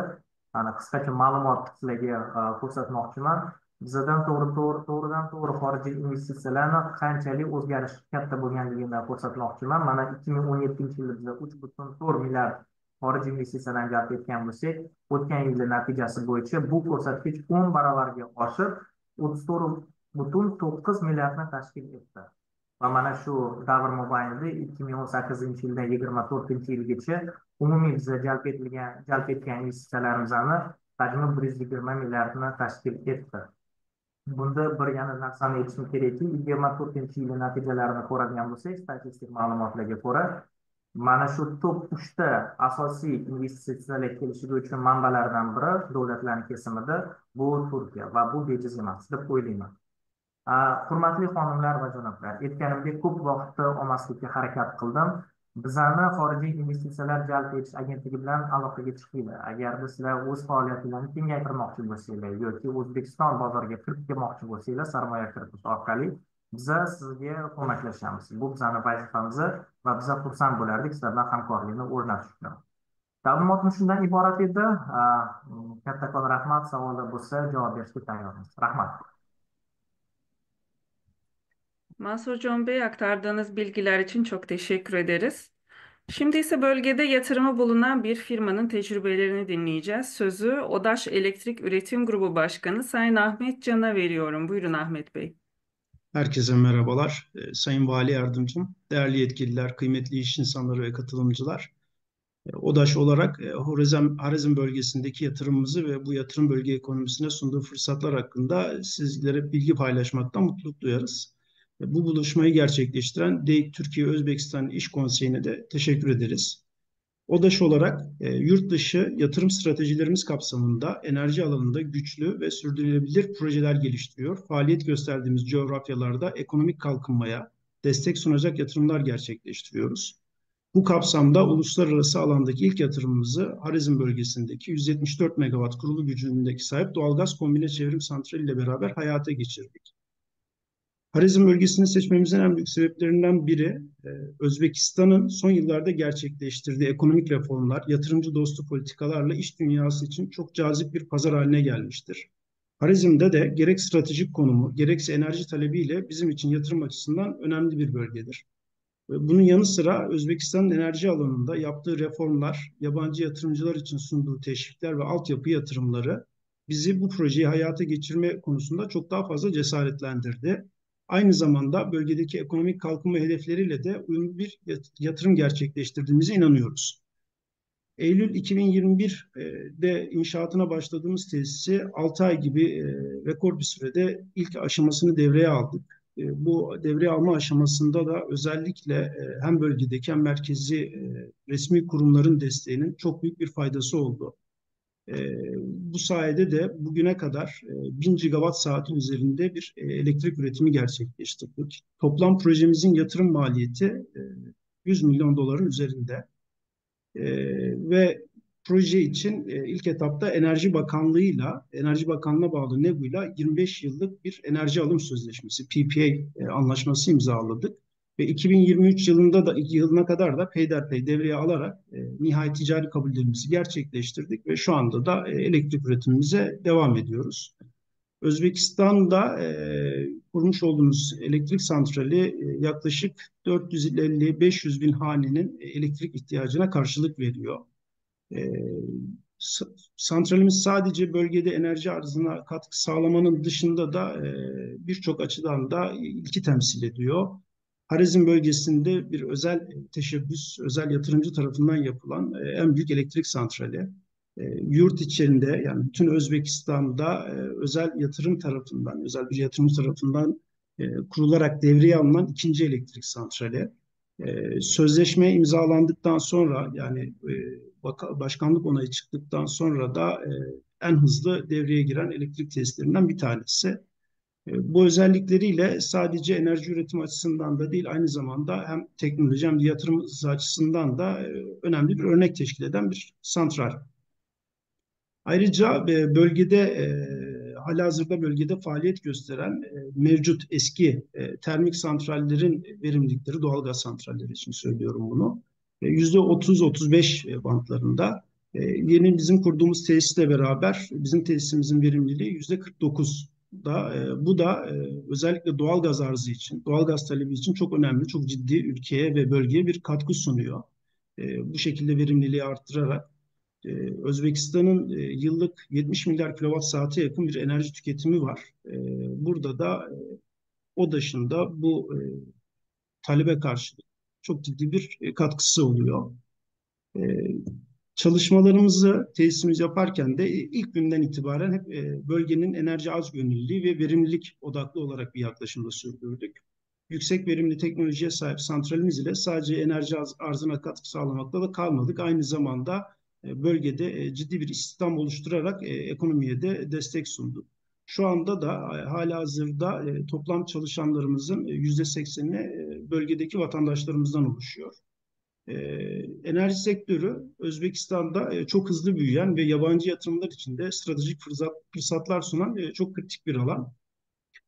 qisqacha ma'lumot sizlarga ko'rsatmoqchiman. Bizadan to'g'ridan to'g'ri xorijiy investitsiyalarni qanchalik o'zgarish katta bo'lganligini ko'rsatmoqchiman. Mana 2017 yilda biz 3,4 milliard xorijiy investitsiyalarni jalb etgan bo'lsak, o'tgan yilning natijasi bo'yicha bu ko'rsatkich 10 barobarga oshib, butun 9 milliardni tashkil etdi. Va mana shu davr mobaynida 2018 yildan 2024 yilgacha umumiy biza jalb etgan investitsiyalarimizni hajmi 120 milliardni tashkil etdi. Bunda bir yana narsani aytishim kerakki, 2024 yil natijalarini ko'radigan bo'lsak, statistik ma'lumotlarga ko'ra, mana shu top 3ta asosiy investitsiyalar kelishiga uchun manbalardan biri davlatlarning kesimida bu Turkiya va bu bejiz emas deb o'ylayman. Hurmatli xonimlar va janoblar, aytganimdek ko'p vaqtda olmaslikka harakat qildim. Bizani xorijiy investitsiyalar jalb etish agentligi bilan aloqaga chiqinglar. Agarda sizlar o'z faoliyatingizni kengaytirmoqchi bo'lsanglar yoki O'zbekiston bozoriga kirib kelmoqchi bo'lsanglar, sarmoya kiritish orqali biza sizga ko'maklashamiz. Bu bizani vazifamiz va biza xursand bo'lardik sizlardan hamkorlikni o'rnatish uchun. Taqdimotim shundan iborat edi. Kattakon rahmat. Savollar bo'lsa javob berishga tayyormiz. Rahmat. Mansurjon Bey, aktardığınız bilgiler için çok teşekkür ederiz. Şimdi ise bölgede yatırımı bulunan bir firmanın tecrübelerini dinleyeceğiz. Sözü Odaş Elektrik Üretim Grubu Başkanı Sayın Ahmet Can'a veriyorum. Buyurun Ahmet Bey. Herkese merhabalar. Sayın Vali Yardımcım, değerli yetkililer, kıymetli iş insanları ve katılımcılar. Odaş olarak Horizm bölgesindeki yatırımımızı ve bu yatırım bölge ekonomisine sunduğu fırsatlar hakkında sizlere bilgi paylaşmaktan mutluluk duyarız. Bu buluşmayı gerçekleştiren DEİK Türkiye-Özbekistan İş Konseyi'ne de teşekkür ederiz. Odaş olarak yurt dışı yatırım stratejilerimiz kapsamında enerji alanında güçlü ve sürdürülebilir projeler geliştiriyor. Faaliyet gösterdiğimiz coğrafyalarda ekonomik kalkınmaya destek sunacak yatırımlar gerçekleştiriyoruz. Bu kapsamda uluslararası alandaki ilk yatırımımızı Harizm bölgesindeki 174 megawatt kurulu gücündeki sahip doğalgaz kombine çevrim santrali ile beraber hayata geçirdik. Harizm bölgesini seçmemizin en büyük sebeplerinden biri Özbekistan'ın son yıllarda gerçekleştirdiği ekonomik reformlar, yatırımcı dostu politikalarla iş dünyası için çok cazip bir pazar haline gelmiştir. Harizm'de de gerek stratejik konumu, gerekse enerji talebiyle bizim için yatırım açısından önemli bir bölgedir. Bunun yanı sıra Özbekistan'ın enerji alanında yaptığı reformlar, yabancı yatırımcılar için sunduğu teşvikler ve altyapı yatırımları bizi bu projeyi hayata geçirme konusunda çok daha fazla cesaretlendirdi. Aynı zamanda bölgedeki ekonomik kalkınma hedefleriyle de uyumlu bir yatırım gerçekleştirdiğimize inanıyoruz. Eylül 2021'de inşaatına başladığımız tesisi 6 ay gibi rekor bir sürede ilk aşamasını devreye aldık. Bu devreye alma aşamasında da özellikle hem bölgedeki hem merkezi resmi kurumların desteğinin çok büyük bir faydası oldu. Bu sayede de bugüne kadar 1000 gigawatt saatin üzerinde bir elektrik üretimi gerçekleştirdik. Toplam projemizin yatırım maliyeti 100 milyon doların üzerinde. Ve proje için ilk etapta Enerji Bakanlığı'na bağlı NEBU'yla 25 yıllık bir enerji alım sözleşmesi, PPA anlaşması imzaladık. Ve 2023 yılına kadar da peyderpey devreye alarak nihai ticari kabullerimizi gerçekleştirdik ve şu anda da elektrik üretimimize devam ediyoruz. Özbekistan'da kurmuş olduğumuz elektrik santrali yaklaşık 450-500 bin hanenin elektrik ihtiyacına karşılık veriyor. Santralimiz sadece bölgede enerji arzına katkı sağlamanın dışında da birçok açıdan da ilki temsil ediyor. Harizm bölgesinde bir özel teşebbüs, özel yatırımcı tarafından yapılan en büyük elektrik santrali. Yurt içinde yani bütün Özbekistan'da özel bir yatırımcı tarafından kurularak devreye alınan ikinci elektrik santrali. Sözleşme imzalandıktan sonra yani başkanlık onayı çıktıktan sonra da en hızlı devreye giren elektrik tesislerinden bir tanesi. Bu özellikleriyle sadece enerji üretimi açısından da değil, aynı zamanda hem teknoloji hem de yatırım açısından da önemli bir örnek teşkil eden bir santral. Ayrıca halihazırda bölgede faaliyet gösteren mevcut eski termik santrallerin verimlilikleri, doğalgaz santralleri için söylüyorum bunu, %30-35 bantlarında. Yeni bizim kurduğumuz tesisle beraber bizim tesisimizin verimliliği %49'da. Bu da özellikle doğalgaz arzı için, doğalgaz talebi için çok önemli, çok ciddi ülkeye ve bölgeye bir katkı sunuyor. Bu şekilde verimliliği arttırarak Özbekistan'ın yıllık 70 milyar kilowatt saate yakın bir enerji tüketimi var. Burada da ODAŞ'ın bu talebe karşı çok ciddi bir katkısı oluyor. E, Çalışmalarımızı, tesisimizi yaparken de ilk günden itibaren hep bölgenin enerji az gönüllülüğü ve verimlilik odaklı olarak bir yaklaşımda sürdürdük. Yüksek verimli teknolojiye sahip santralimiz ile sadece enerji arzına katkı sağlamakla da kalmadık. Aynı zamanda bölgede ciddi bir istihdam oluşturarak ekonomiye de destek sunduk. Şu anda da halihazırda toplam çalışanlarımızın %80'i bölgedeki vatandaşlarımızdan oluşuyor. Enerji sektörü Özbekistan'da çok hızlı büyüyen ve yabancı yatırımlar için de stratejik fırsatlar sunan çok kritik bir alan.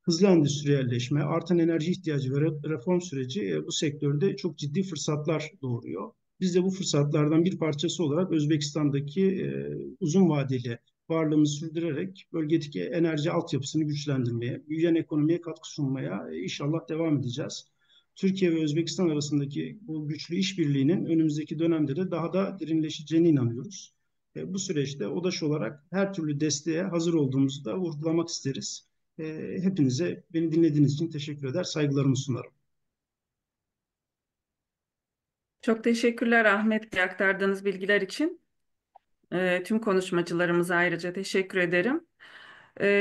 Hızlı endüstriyelleşme, artan enerji ihtiyacı ve reform süreci bu sektörde çok ciddi fırsatlar doğuruyor. Biz de bu fırsatlardan bir parçası olarak Özbekistan'daki uzun vadeli varlığımızı sürdürerek bölgedeki enerji altyapısını güçlendirmeye, büyüyen ekonomiye katkı sunmaya inşallah devam edeceğiz. Türkiye ve Özbekistan arasındaki bu güçlü işbirliğinin önümüzdeki dönemde de daha da derinleşeceğine inanıyoruz. Bu süreçte ODAŞ olarak her türlü desteğe hazır olduğumuzu da vurgulamak isteriz. Hepinize beni dinlediğiniz için teşekkür eder, saygılarımı sunarım. Çok teşekkürler Ahmet Bey aktardığınız bilgiler için. Tüm konuşmacılarımıza ayrıca teşekkür ederim.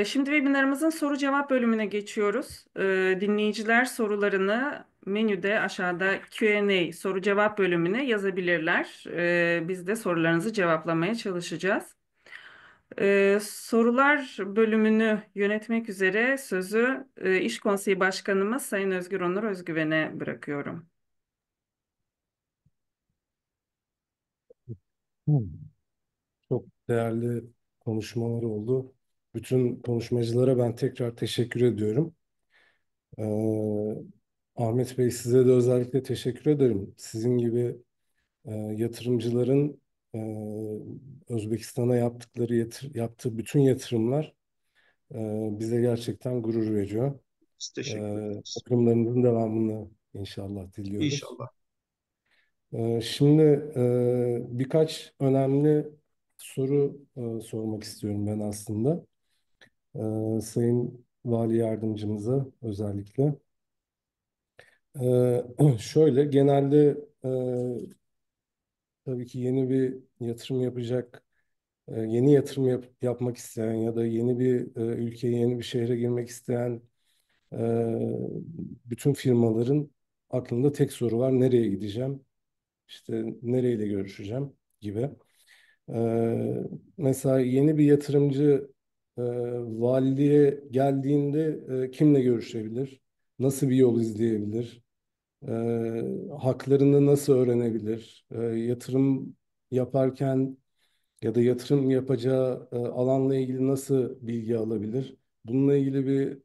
Şimdi webinarımızın soru cevap bölümüne geçiyoruz. Dinleyiciler sorularını menüde aşağıda Q&A soru cevap bölümüne yazabilirler. Biz de sorularınızı cevaplamaya çalışacağız. Sorular bölümünü yönetmek üzere sözü İş Konseyi Başkanımız Sayın Özgür Onur Özgüven'e bırakıyorum. Çok değerli konuşmalar oldu. Bütün konuşmacılara ben tekrar teşekkür ediyorum. Ee, Ahmet Bey, size de özellikle teşekkür ederim. Sizin gibi yatırımcıların Özbekistan'a yaptığı bütün yatırımlar bize gerçekten gurur veriyor. Biz teşekkür ederiz. Yatırımlarınızın devamını inşallah diliyoruz. İnşallah. Şimdi birkaç önemli soru sormak istiyorum ben aslında. Sayın Vali Yardımcımıza özellikle. Şöyle genelde tabii ki yeni bir yatırım yapacak, yeni yatırım yapmak isteyen ya da yeni bir ülkeye, yeni bir şehre girmek isteyen e, bütün firmaların aklında tek soru var: nereye gideceğim? İşte nereyle görüşeceğim gibi. Mesela yeni bir yatırımcı e, valiliğe geldiğinde kimle görüşebilir? Nasıl bir yol izleyebilir? Haklarını nasıl öğrenebilir? Yatırım yaparken ya da yatırım yapacağı alanla ilgili nasıl bilgi alabilir? Bununla ilgili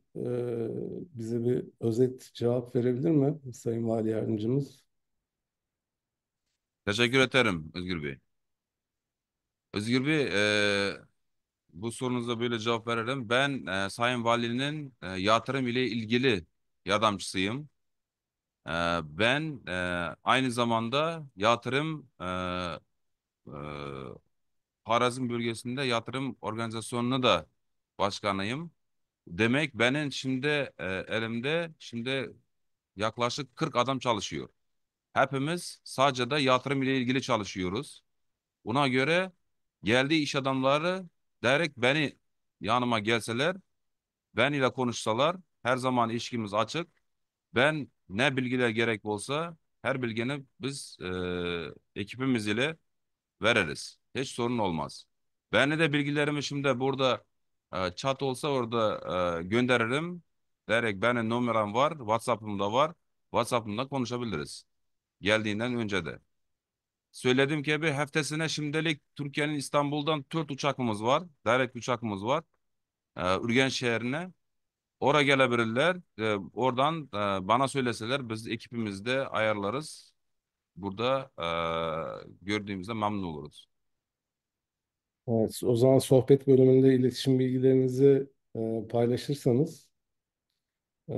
bize bir özet cevap verebilir mi Sayın Vali Yardımcımız? Teşekkür ederim Özgür Bey. Özgür Bey, bu sorunuza böyle cevap veririm. Ben Sayın Valinin yatırım ile ilgili yardımcısıyım. Ben aynı zamanda e, Harazm bölgesinde yatırım organizasyonuna da başkanıyım. Demek benim şimdi elimde şimdi yaklaşık 40 adam çalışıyor. Hepimiz sadece de yatırım ile ilgili çalışıyoruz. Buna göre geldiği iş adamları direkt beni yanıma gelseler, ben ile konuşsalar her zaman ilişkimiz açık. Ben ne bilgiler gerek olsa her bilgini biz ekibimiz ile veririz. Hiç sorun olmaz. Ben de bilgilerimi şimdi burada chat olsa orada gönderirim. Direkt benim numaram var, WhatsApp'ımda var. WhatsApp'ımda konuşabiliriz. Geldiğinden önce de. Söylediğim gibi haftasına şimdilik Türkiye'nin İstanbul'dan 4 uçakımız var. Direkt uçakımız var. Ürgen şehrine. Oraya gelebilirler. Oradan bana söyleseler biz ekibimizde ayarlarız. Burada gördüğümüzde memnun oluruz. Evet, o zaman sohbet bölümünde iletişim bilgilerinizi paylaşırsanız e,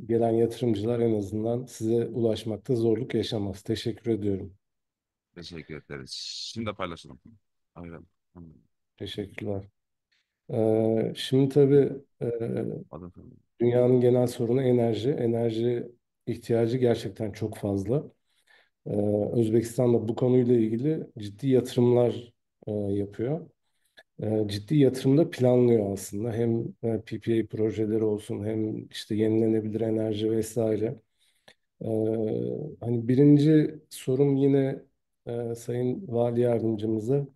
gelen yatırımcılar en azından size ulaşmakta zorluk yaşamaz. Teşekkür ediyorum. Teşekkür ederiz. Şimdi paylaşalım. Aynen. Teşekkürler. Şimdi tabii Adam. dünyanın genel sorunu enerji. Enerji ihtiyacı gerçekten çok fazla. Ee, Özbekistan da bu konuyla ilgili ciddi yatırımlar yapıyor. Ciddi yatırım da planlıyor aslında. Hem PPA projeleri olsun hem işte yenilenebilir enerji vesaire. Ee, Hani birinci sorum yine Sayın Vali Yardımcımıza.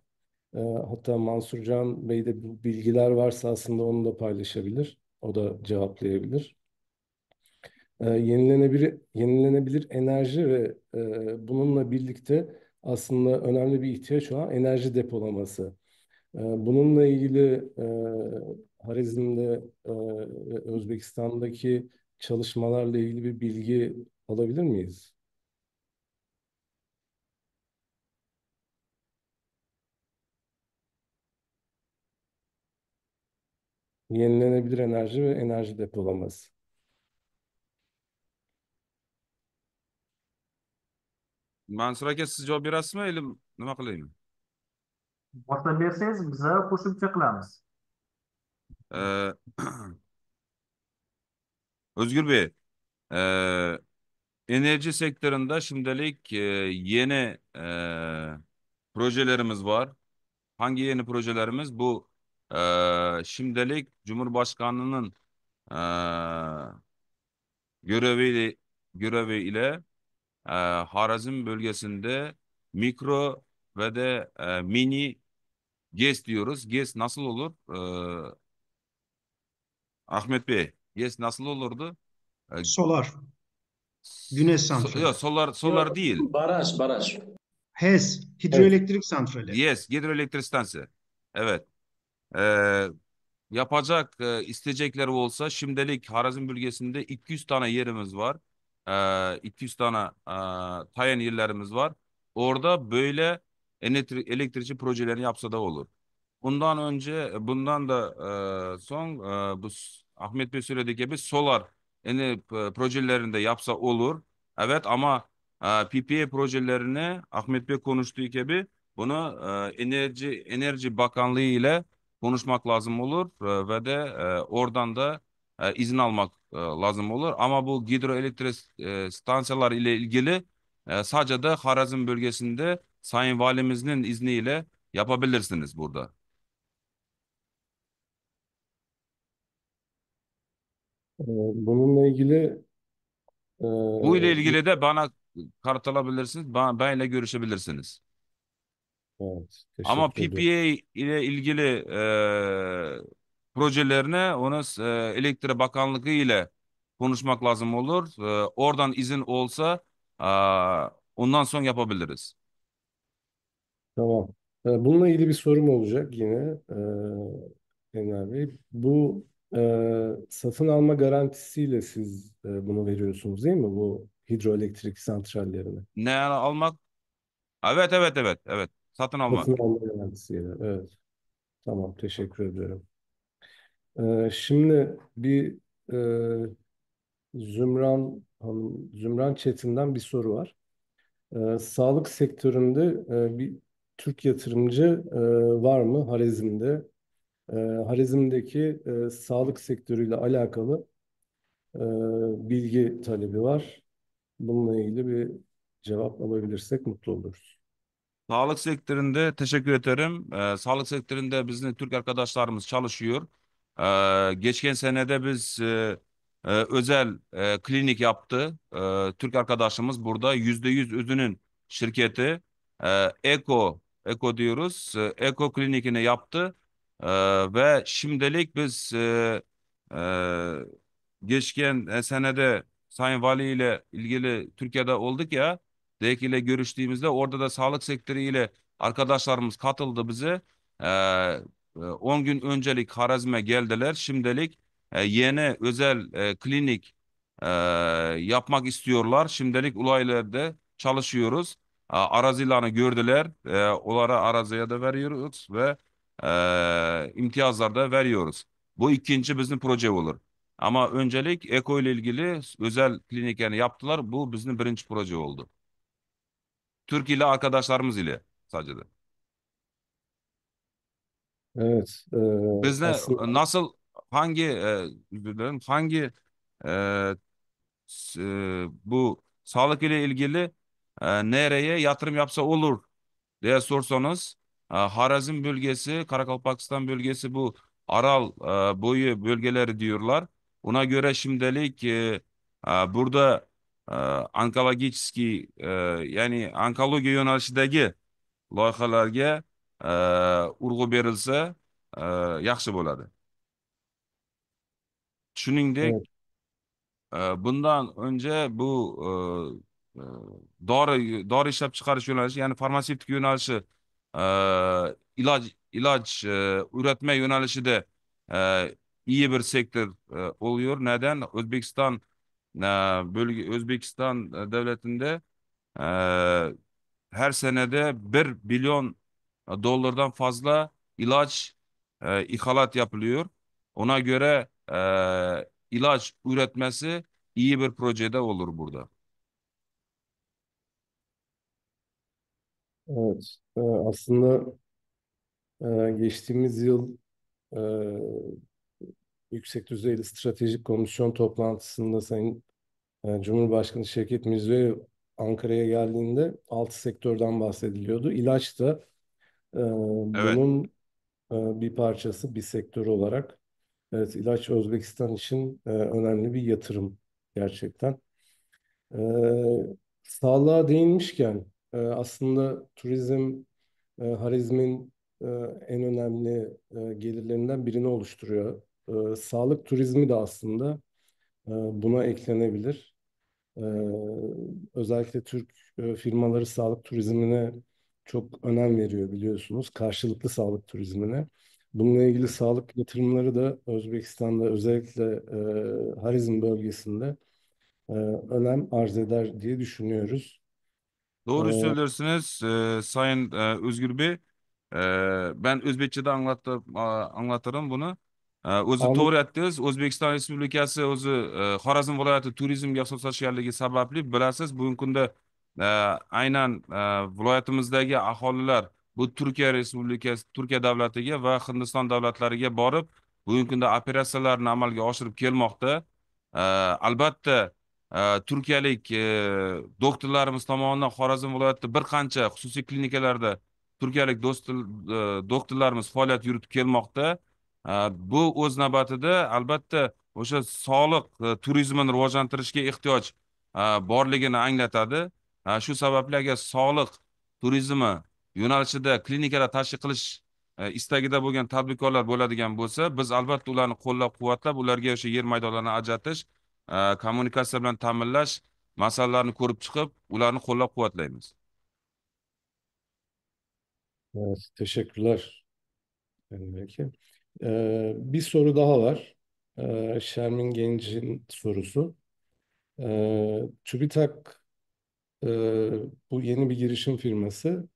Hatta Mansur Can Bey de bu bilgiler varsa aslında onu da paylaşabilir. O da cevaplayabilir. Yenilenebilir enerji ve bununla birlikte aslında önemli bir ihtiyaç olan enerji depolaması. Bununla ilgili Harizm'de ve Özbekistan'daki çalışmalarla ilgili bir bilgi alabilir miyiz? Yenilenebilir enerji ve enerji depolaması. Mansur aka siz javob berasizmi ilm nima qilaymi? Boshlab bersangiz biza qo'shimcha qilamiz. Ee, Özgür Bey, enerji sektöründe şimdilik yeni projelerimiz var. Hangi yeni projelerimiz? Bu şimdilik Cumhurbaşkanı'nın e, görevi, görevi ile Harazm bölgesinde mikro ve de mini GES diyoruz. GES nasıl olur? Ahmet Bey, GES nasıl olurdu? E, Solar, güneş santrali. Yok, solar Yok, değil. baraj. HES, Evet. hidroelektrik santrali. Yes, hidroelektrik stansı. Evet. Ee, Yapacak isteyecekleri olsa şimdilik Harazm bölgesinde 200 tane yerimiz var. 200 tane tayin yerlerimiz var. Orada böyle elektrikçi projelerini yapsa da olur. Bundan da son Ahmet Bey söylediği gibi solar projelerinde yapsa olur. Evet ama PPA projelerini Ahmet Bey konuştuğu gibi bunu Enerji Bakanlığı ile konuşmak lazım olur ve de oradan da izin almak lazım olur. Ama bu hidroelektrik stansiyalar ile ilgili sadece de Harazm bölgesinde Sayın Valimizin izniyle yapabilirsiniz burada. Bununla ilgili Bu ile bir... ilgili de bana kartılabilirsiniz, benimle görüşebilirsiniz. Evet, Ama teşekkür ederim. PPA ile ilgili projelerine onu Elektrik Bakanlığı ile konuşmak lazım olur. Oradan izin olsa ondan sonra yapabiliriz. Tamam. Bununla ilgili bir sorum olacak yine Enver Bey. Bu satın alma garantisiyle siz bunu veriyorsunuz değil mi? Bu hidroelektrik santrallerine. Ne almak? Evet. Satın almak. Satın alma garantisiyle. Evet. Tamam. Teşekkür ederim. Şimdi bir e, Zümran Çetin'den bir soru var. Sağlık sektöründe bir Türk yatırımcı var mı Harizm'de? Harizm'deki sağlık sektörüyle alakalı e, bilgi talebi var. Bununla ilgili bir cevap alabilirsek mutlu oluruz. Sağlık sektöründe teşekkür ederim. Sağlık sektöründe bizim Türk arkadaşlarımız çalışıyor. Geçen senede biz özel klinik yaptı. Türk arkadaşımız burada %100 özünün şirketi Eko diyoruz. Eko klinikini yaptı. Ve şimdilik biz e, geçen senede Sayın Vali ile ilgili Türkiye'de olduk ya. DEK ile görüştüğümüzde orada da sağlık sektörüyle arkadaşlarımız katıldı bize. 10 gün öncelik Harazm'e geldiler. Şimdilik yeni özel klinik e, yapmak istiyorlar. Şimdilik Ulaylar'da çalışıyoruz. Arazilerini gördüler. Onlara araziye de veriyoruz ve imtiyazlar da veriyoruz. Bu ikinci bizim proje olur. Ama öncelik Eko ile ilgili özel klinik yani yaptılar. Bu bizim birinci proje oldu. Türk ile arkadaşlarımız ile sadece de. Evet, Bizni aslında nasıl hangi özür dilerim, hangi e, bu sağlık ile ilgili nereye yatırım yapsa olur diye sorsanız Harazm bölgesi, Karakalpakistan bölgesi bu Aral boyu bölgeleri diyorlar. Ona göre şimdilik burada onkologik yani onkologiya yönelişidagi loyihalarga urg'u berilsa yaxshi bo'ladi. Shuningdek, evet, bundan önce bu dori ishlab chiqarish yo'nalishi, ya'ni farmatsevtik yo'nalishi, e, ilaç üretme yo'nalishida iyi bir sektör oluyor. Neden? Özbekistan Özbekistan devletinde e, her senede 1 milyon dolardan fazla ilaç ithalat yapılıyor. Ona göre ilaç üretmesi iyi bir projede olur burada. evet. Aslında geçtiğimiz yıl e, yüksek düzeyli stratejik komisyon toplantısında Sayın Cumhurbaşkanı Şevket Mirziyoyev Ankara'ya geldiğinde 6 sektörden bahsediliyordu. İlaç da Evet. bunun bir parçası, bir sektör olarak. Evet, ilaç Özbekistan için önemli bir yatırım gerçekten. E, Sağlığa değinmişken aslında turizm Harizm'in e, en önemli gelirlerinden birini oluşturuyor. Sağlık turizmi de aslında buna eklenebilir. E, Özellikle Türk firmaları sağlık turizmine çok önem veriyor biliyorsunuz. Karşılıklı sağlık turizmine. Bununla ilgili Evet. sağlık yatırımları da Özbekistan'da özellikle Harizm bölgesinde önem arz eder diye düşünüyoruz. E, Doğru söylüyorsunuz Sayın Özgür Bey. Ben Özbekçe'de anlatırım bunu. O'zi an, to'g'ri aytdingiz. O'zbekiston Respublikasi o'zi Xorazm viloyati turizmga ixtisoslashganligi sababli bilasiz, bugungi kunda aynan viloyatimizdagi aholilar bu Turkiya Respublikasi, Turkiya davlatiga va Hindiston davlatlariga borib, bugungi kunda operatsiyalarni amalga oshirib kelmoqda. Albatta turkiyalik doktorlarimiz tomonidan Xorazm viloyatida bir qancha xususiy klinikalarda turkiyalik doktorlarimiz faoliyat yuritib kelmoqda. Bu o'z navbatida albatta o'sha sog'liq turizmini rivojlantirishga ehtiyoj borligini anglatadi. Shu sababli agar sog'liq turizmi yo'nalishida klinikalar tashkil qilish istagida bo'lgan tadbirkorlar bo'ladigan bo'lsa, biz albatta ularni qo'llab-quvvatlab, ularga o'sha yer maydonlarini ajratish, kommunikatsiya bilan ta'minlash masalalarini ko'rib chiqib, ularni qo'llab-quvvatlaymiz. evet, teşekkürler. Belki. Bir soru daha var. Şermin Genç'in sorusu. TÜBİTAK e, bu yeni bir girişim firması.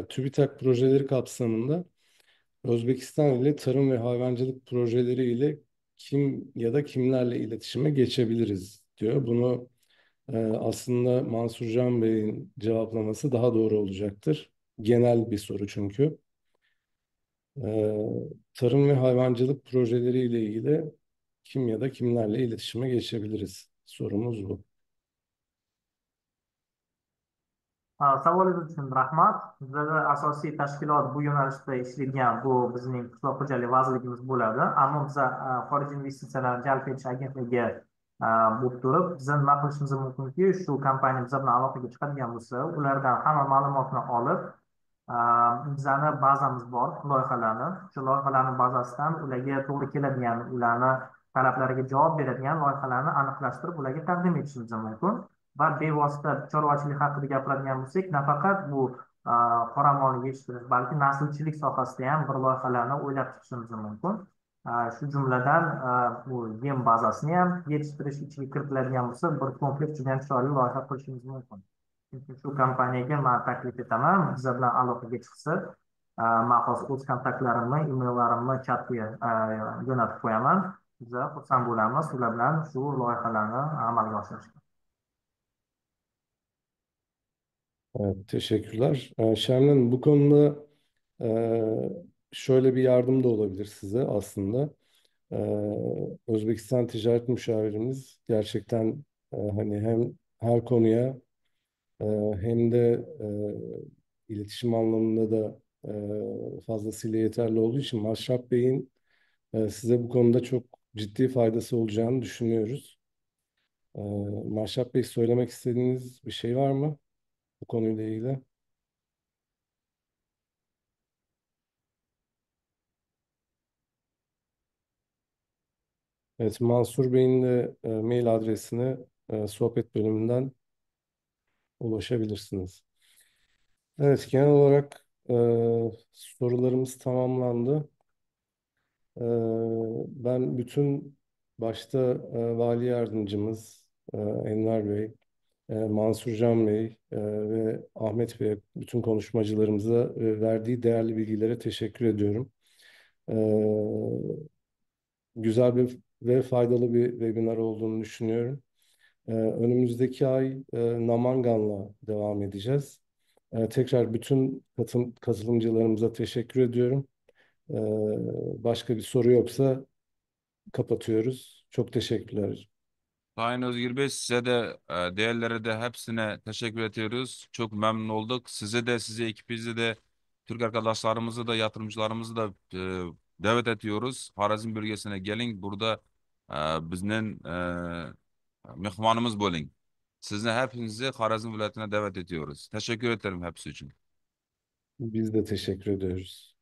TÜBİTAK projeleri kapsamında Özbekistan ile tarım ve hayvancılık projeleri ile kim ya da kimlerle iletişime geçebiliriz diyor. Bunu aslında Mansur Can Bey'in cevaplaması daha doğru olacaktır. Genel bir soru çünkü. Ee, Tarım ve hayvancılık projeleriyle ilgili kim ya da kimlerle iletişime geçebiliriz? Sorumuz bu. Savolingiz uchun rahmat. Bizada asosiy tashkilot bu yo'nalishda ishlaydigan bu bizning qishloq xo'jaligi vazirligimiz bo'ladi. Ammo biza xorijiy investitsiyalarni jalb etish agentligi bo'lib turib, biza nima qilishimiz mumkinki, shu kompaniya biza bilan aloqaga chiqadigan bo'lsa, ulardan hamma ma'lumotni olib, bizani bazamiz bor, loyihalarni. Shu loyihalarni bazasidan ularga to'g'ri keladigan, ularni talablariga javob beradigan loyihalarni aniqlashtirib, ularga taqdim etishimiz mumkin. Va bevosita chorvachilik haqida gapiradigan bo'lsak, nafaqat bu qoramolni yetishtirish, balki naslchilik sohasida ham bir loyihalarni o'ylab chiqishimiz mumkin. Shu jumladan bu yem bazasini ham yetishtirish ichiga kiritiladigan bo'lsa, bir kompleks juda ham chiroyli loyiha qilishimiz mumkin. Chunki shu kompaniyaga man taklif etaman, biza bilan aloqaga chiqsa, man hozir o'z kontaktlarimni, emallarimni chatga jo'natib qo'yaman. Biza xursand bo'lamiz ular bilan shu loyihalarni amalga oshirishga. Evet, teşekkürler. Şermin, bu konuda e, şöyle bir yardım da olabilir size aslında. Özbekistan Ticaret Müşavirimiz gerçekten hani hem her konuya e, hem de iletişim anlamında da fazlasıyla yeterli olduğu için Maşrap Bey'in size bu konuda çok ciddi faydası olacağını düşünüyoruz. Ee, Maşrap Bey, söylemek istediğiniz bir şey var mı bu konuyla ilgili? Evet, Mansur Bey'in de mail adresine sohbet bölümünden ulaşabilirsiniz. Evet, genel olarak sorularımız tamamlandı. E, Ben bütün başta Vali Yardımcımız Enver Bey, Mansur Can Bey ve Ahmet Bey, bütün konuşmacılarımıza verdiği değerli bilgilere teşekkür ediyorum. E, Güzel bir ve faydalı bir webinar olduğunu düşünüyorum. Önümüzdeki ay Namangan'la devam edeceğiz. Tekrar bütün katılımcılarımıza teşekkür ediyorum. Ee, Başka bir soru yoksa kapatıyoruz. Çok teşekkürler. Sayın Özgür Bey, size de değerlere de hepsine teşekkür ediyoruz. Çok memnun olduk. Size de, size ekibinize de, Türk arkadaşlarımızı da, yatırımcılarımızı da davet ediyoruz. Harazm bölgesine gelin. Burada bizden mehmanımız bo'lin. Sizni hepinizi Harazm viloyatine davet ediyoruz. Teşekkür ederim hepsi için. Biz de teşekkür ediyoruz.